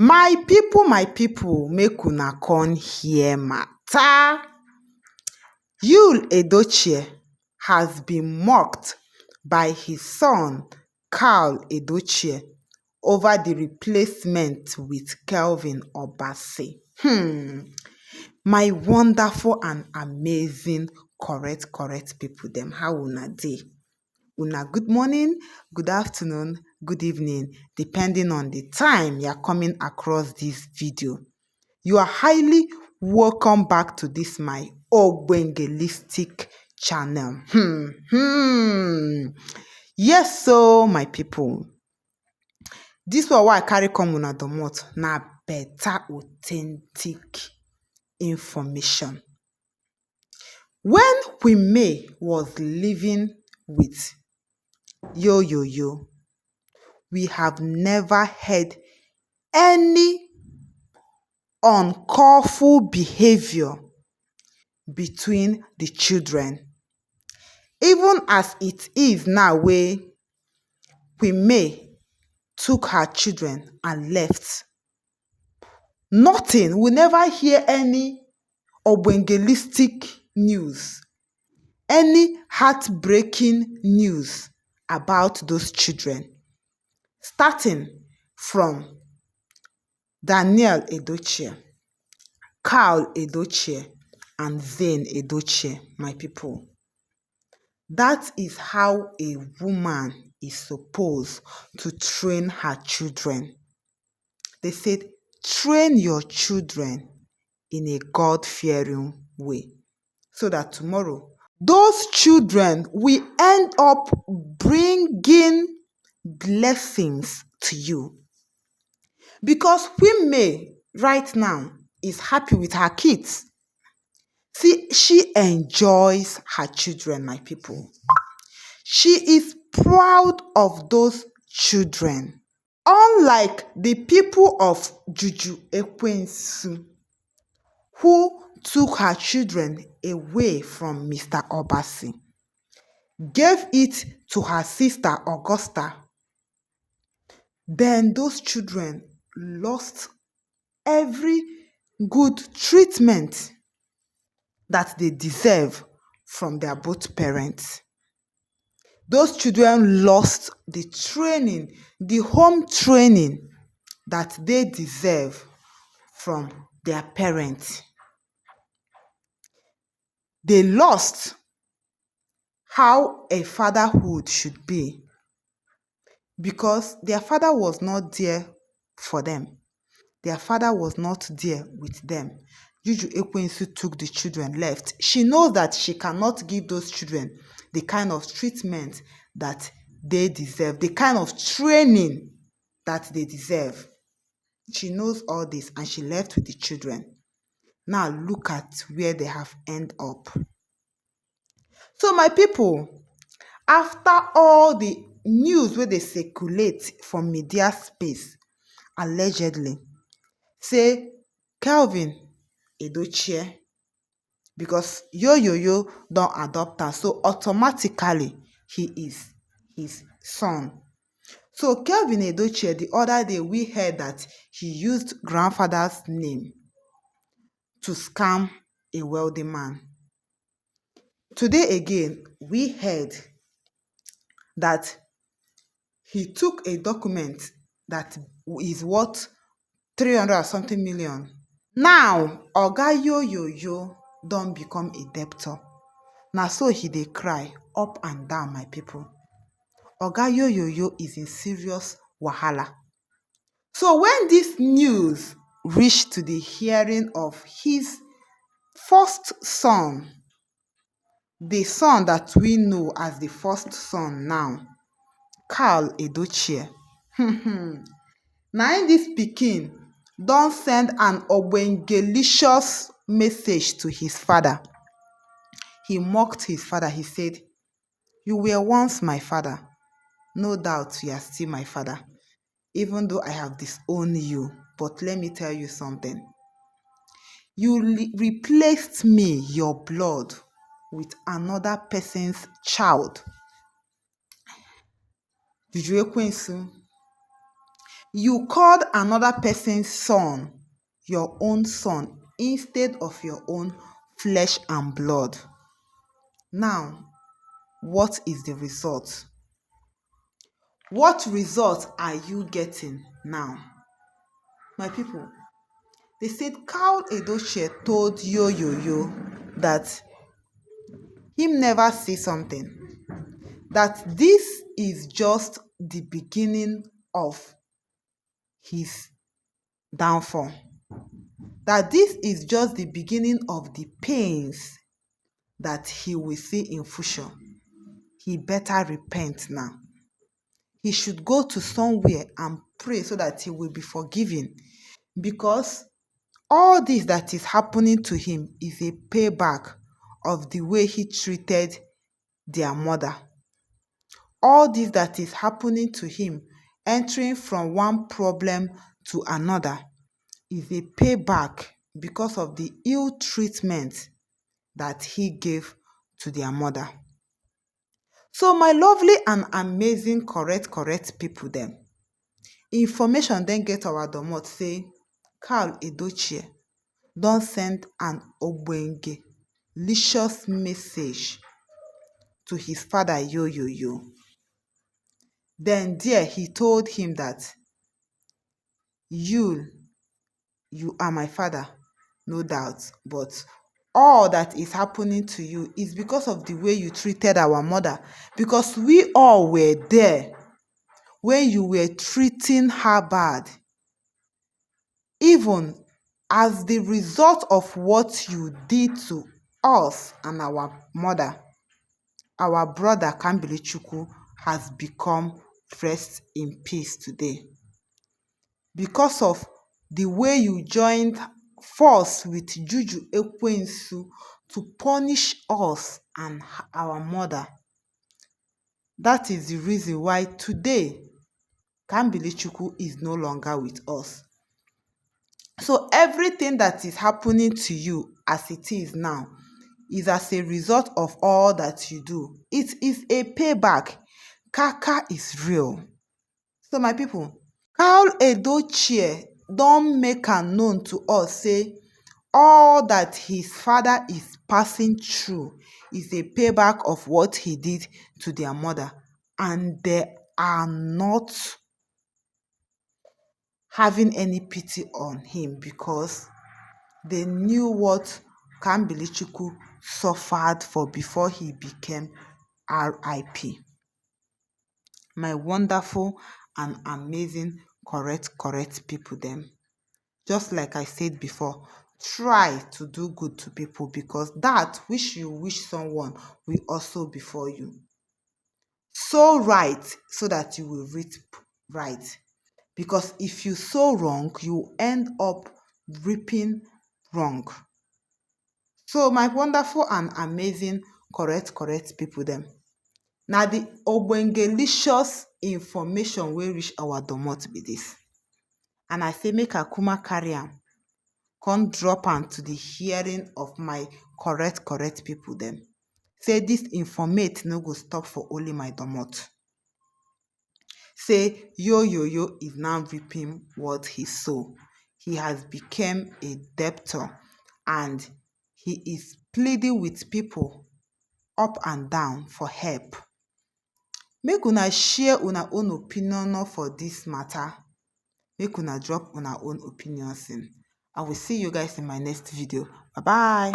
My people, make una come hear matter. Yul Edochie has been mocked by his son Karl Edochie over the replacement with Kelvin Obasi. My wonderful and amazing correct people dem, how una dey? Una good morning, good afternoon, good evening, depending on the time you are coming across this video. You are highly welcome back to this my ogbengelistic channel. Yes, so my people, this one why I carry come una domot na better authentic information. When Queen May was living with Yo, we have never heard any uncallful behavior between the children. Even as it is now, where Queen May took her children and left. Nothing, we never hear any ogbengelistic news, any heartbreaking news about those children, starting from Daniel Edochie, Karl Edochie, and Zane Edochie, my people. That is how a woman is supposed to train her children. They said, train your children in a God-fearing way, so that tomorrow those children will end up bringing blessings to you. Because Queen May right now is happy with her kids. See, she enjoys her children, my people. She is proud of those children. Unlike the people of Juju Ekwensu, who took her children away from Mr. Obasi, gave it to her sister Augusta, then those children lost every good treatment that they deserve from their both parents. Those children lost the training, the home training that they deserve from their parents. They lost how a fatherhood should be, because their father was not there for them. Their father was not there with them. Juju Ekwensu took the children, left. She knows that she cannot give those children the kind of treatment that they deserve, the kind of training that they deserve. She knows all this, and she left with the children. Now look at where they have ended up. So my people, after all the news where they circulate from media space, allegedly, say Kelvin Edochie, because Yo don't adopt her, so automatically he is his son. So Kelvin Edochie, the other day we heard that he used grandfather's name to scam a wealthy man. Today again, we heard that he took a document that is worth 300 or something million. Now, Oga Yo don't become a debtor. Now so he dey cry up and down, my people. Oga Yo is in serious wahala. So when this news reached to the hearing of his first son, the son that we know as the first son now, Karl Edochie, now this pikin don send an obengelicious message to his father. He mocked his father. He said, "You were once my father. No doubt you are still my father, even though I have disowned you. But let me tell you something. You replaced me, your blood, with another person's child." Juju Ekwensu, You called another person's son your own son instead of your own flesh and blood. Now, what is the result? What result are you getting now? My people, they said Karl Edochie told Yo that him never see something, that this is just the beginning of his downfall, that this is just the beginning of the pains that he will see in future. He better repent now. He should go to somewhere and pray so that he will be forgiven, because all this that is happening to him is a payback of the way he treated their mother. All this that is happening to him, entering from one problem to another, is a payback because of the ill treatment that he gave to their mother. So my lovely and amazing correct people dem, information then get our domot say Karl Edochie don send an ogbonge licious message to his father Yo. Then there he told him that you are my father, no doubt, but all that is happening to you is because of the way you treated our mother, because we all were there when you were treating her bad. Even as the result of what you did to us and our mother, our brother Kambilichukwu has become rest in peace today. Because of the way you joined force with Juju Ekwensu to punish us and our mother. That is the reason why today Kambilichukwu is no longer with us. So everything that is happening to you as it is now is as a result of all that you do. It is a payback. Kaka is real. So my people, Karl Edochie don make am known to us say all that his father is passing through is a payback of what he did to their mother, and they are not having any pity on him because they knew what Kambilichukwu suffered for before he became RIP. My wonderful and amazing correct people dem. Just like I said before, try to do good to people, because that which you wish someone will also be for you. Sow right so that you will reap right. Because if you sow wrong, you end up reaping wrong. So my wonderful and amazing correct people dem, na the ogbengelicious information wey reach our domot be this. And I say make I kuma carry am come drop am to the hearing of my correct people dem. Say this informate no go stop for only my domot. Say Yo is now reaping what he sow. He has become a debtor and he is pleading with people up and down for help. Make una share una own opinion for this matter. Make una drop una own opinions in. I will see you guys in my next video. Bye bye.